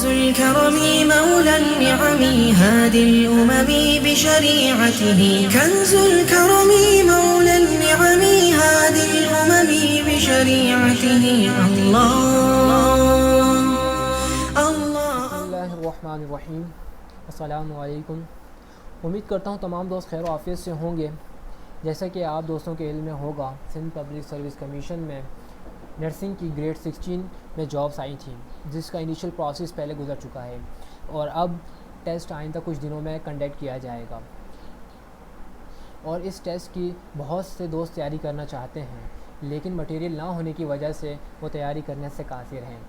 कंजुल करमी मौलन निअमी हादिल उममी बिशरीअतिही कंजुल करमी मौलन निअमी हादिल उममी बिशरीअतिही अल्लाह बिस्मिल्लाहिर्रहमानिर्रहीम। अस्सलामु अलैकुम। उम्मीद करता हूँ तमाम दोस्त खैर आफियत से होंगे। जैसा कि आप दोस्तों के इल्म में होगा, सिंध पब्लिक सर्विस कमीशन में नर्सिंग की ग्रेड 16 में जॉब्स आई थी, जिसका इनिशियल प्रोसेस पहले गुजर चुका है और अब टेस्ट आइंदा कुछ दिनों में कंडक्ट किया जाएगा। और इस टेस्ट की बहुत से दोस्त तैयारी करना चाहते हैं, लेकिन मटेरियल ना होने की वजह से वो तैयारी करने से कासिर हैं।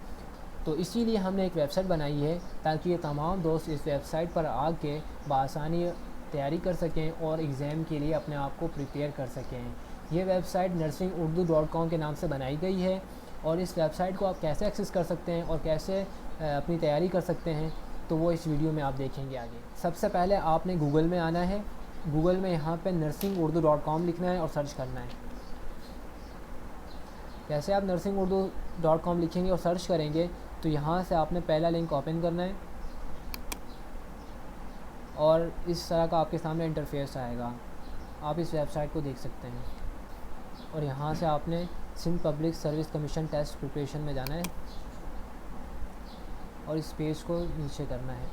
तो इसीलिए हमने एक वेबसाइट बनाई है ताकि ये तमाम दोस्त इस वेबसाइट पर आके बआसानी तैयारी कर सकें और एग्ज़ाम के लिए अपने आप को प्रिपेयर कर सकें। ये वेबसाइट nursingurdu.com के नाम से बनाई गई है और इस वेबसाइट को आप कैसे एक्सेस कर सकते हैं और कैसे अपनी तैयारी कर सकते हैं, तो वो इस वीडियो में आप देखेंगे आगे। सबसे पहले आपने गूगल में आना है। गूगल में यहाँ पे nursingurdu.com लिखना है और सर्च करना है। जैसे आप nursingurdu.com लिखेंगे और सर्च करेंगे तो यहाँ से आपने पहला लिंक ओपन करना है और इस तरह का आपके सामने इंटरफेस आएगा। आप इस वेबसाइट को देख सकते हैं और यहाँ से आपने Sindh public service commission test preparation में जाना है और इस पेज को नीचे करना है।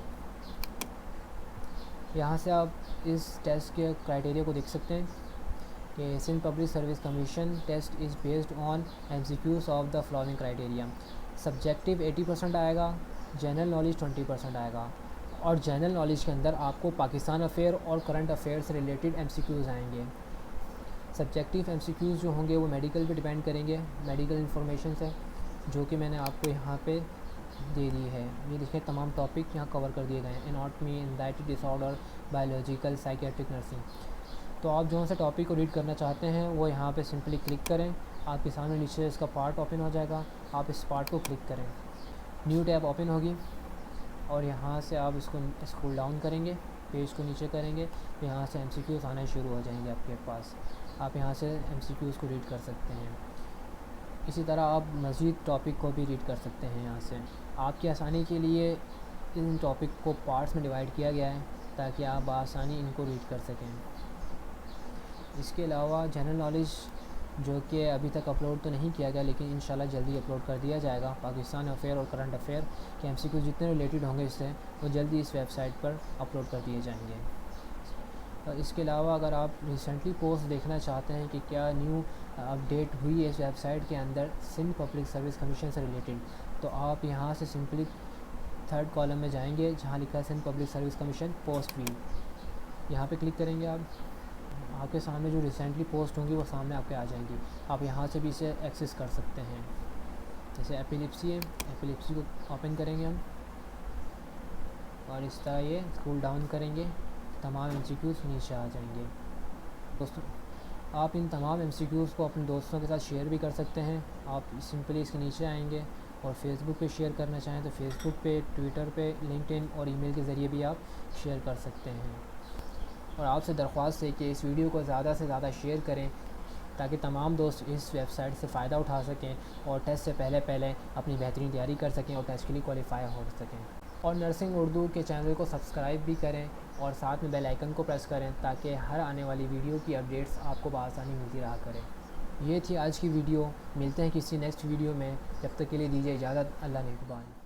यहाँ से आप इस टेस्ट के क्राइटेरिया को देख सकते हैं कि Sindh public service commission test is based on MCQs of the following criteria. Subjective 80% आएगा, जनरल नॉलेज 20% आएगा और जनरल नॉलेज के अंदर आपको पाकिस्तान अफेयर और करंट अफेयर से रिलेटेड MCQs आएंगे। सब्जेक्टिव MCQs जो होंगे वो मेडिकल पे डिपेंड करेंगे, मेडिकल इन्फॉर्मेशन से, जो कि मैंने आपको यहाँ पे दे दी है। ये देखिए तमाम टॉपिक यहाँ कवर कर दिए गए हैं। Anatomy, anxiety disorder, biological, psychiatric, nursing. तो आप जो से टॉपिक को रीड करना चाहते हैं वो यहाँ पे सिंपली क्लिक करें। आपके सामने नीचे इसका पार्ट ओपन हो जाएगा, आप इस पार्ट को क्लिक करें, न्यू टैब ओपन होगी और यहाँ से आप इसको स्क्रॉल डाउन करेंगे, पेज को नीचे करेंगे तो यहाँ से MCQs आने शुरू हो जाएंगे आपके पास। आप यहाँ से MCQs को रीड कर सकते हैं। इसी तरह आप मज़ीद टॉपिक को भी रीड कर सकते हैं। यहाँ से आपकी आसानी के लिए इन टॉपिक को पार्ट्स में डिवाइड किया गया है ताकि आप आसानी इनको रीड कर सकें। इसके अलावा जनरल नॉलेज जो कि अभी तक अपलोड तो नहीं किया गया, लेकिन इंशाल्लाह जल्दी अपलोड कर दिया जाएगा। पाकिस्तान अफेयर और करंट अफेयर के MCQ जितने रिलेटेड होंगे इससे, वो जल्दी इस वेबसाइट पर अपलोड कर दिए जाएंगे। और इसके अलावा अगर आप रिसेंटली पोस्ट देखना चाहते हैं कि क्या न्यू अपडेट हुई है इस वेबसाइट के अंदर सिंध पब्लिक सर्विस कमीशन से रिलेटेड, तो आप यहाँ से सिंपली थर्ड कॉलम में जाएंगे जहाँ लिखा है Sindh public service commission post view. यहाँ पे क्लिक करेंगे आपके सामने जो रिसेंटली पोस्ट होंगी वो सामने आपके आ जाएंगी। आप यहाँ से भी इसे एक्सेस कर सकते हैं। जैसे एपिलिप्सी है, एपिलिप्सी को ओपन करेंगे हम और इस तरह ये स्क्रॉल डाउन करेंगे, तमाम MCQs नीचे आ जाएंगे। दोस्तों, आप इन तमाम MCQs को अपने दोस्तों के साथ शेयर भी कर सकते हैं। आप सिंपली इसके नीचे आएंगे और फेसबुक पे शेयर करना चाहें तो फेसबुक पे, ट्विटर पे, लिंक्डइन और ईमेल के ज़रिए भी आप शेयर कर सकते हैं। और आपसे दरख्वास्त है कि इस वीडियो को ज़्यादा से ज़्यादा शेयर करें ताकि तमाम दोस्त इस वेबसाइट से फ़ायदा उठा सकें और टेस्ट से पहले अपनी बेहतरीन तैयारी कर सकें और टेस्ट के लिए क्वालिफाई हो सकें। और नर्सिंग उर्दू के चैनल को सब्सक्राइब भी करें और साथ में बेल आइकन को प्रेस करें ताकि हर आने वाली वीडियो की अपडेट्स आपको बआसानी मिलती रहा करें। ये थी आज की वीडियो। मिलते हैं किसी नेक्स्ट वीडियो में, जब तक के लिए दीजिए इजाज़त। अल्लाह निगहबान।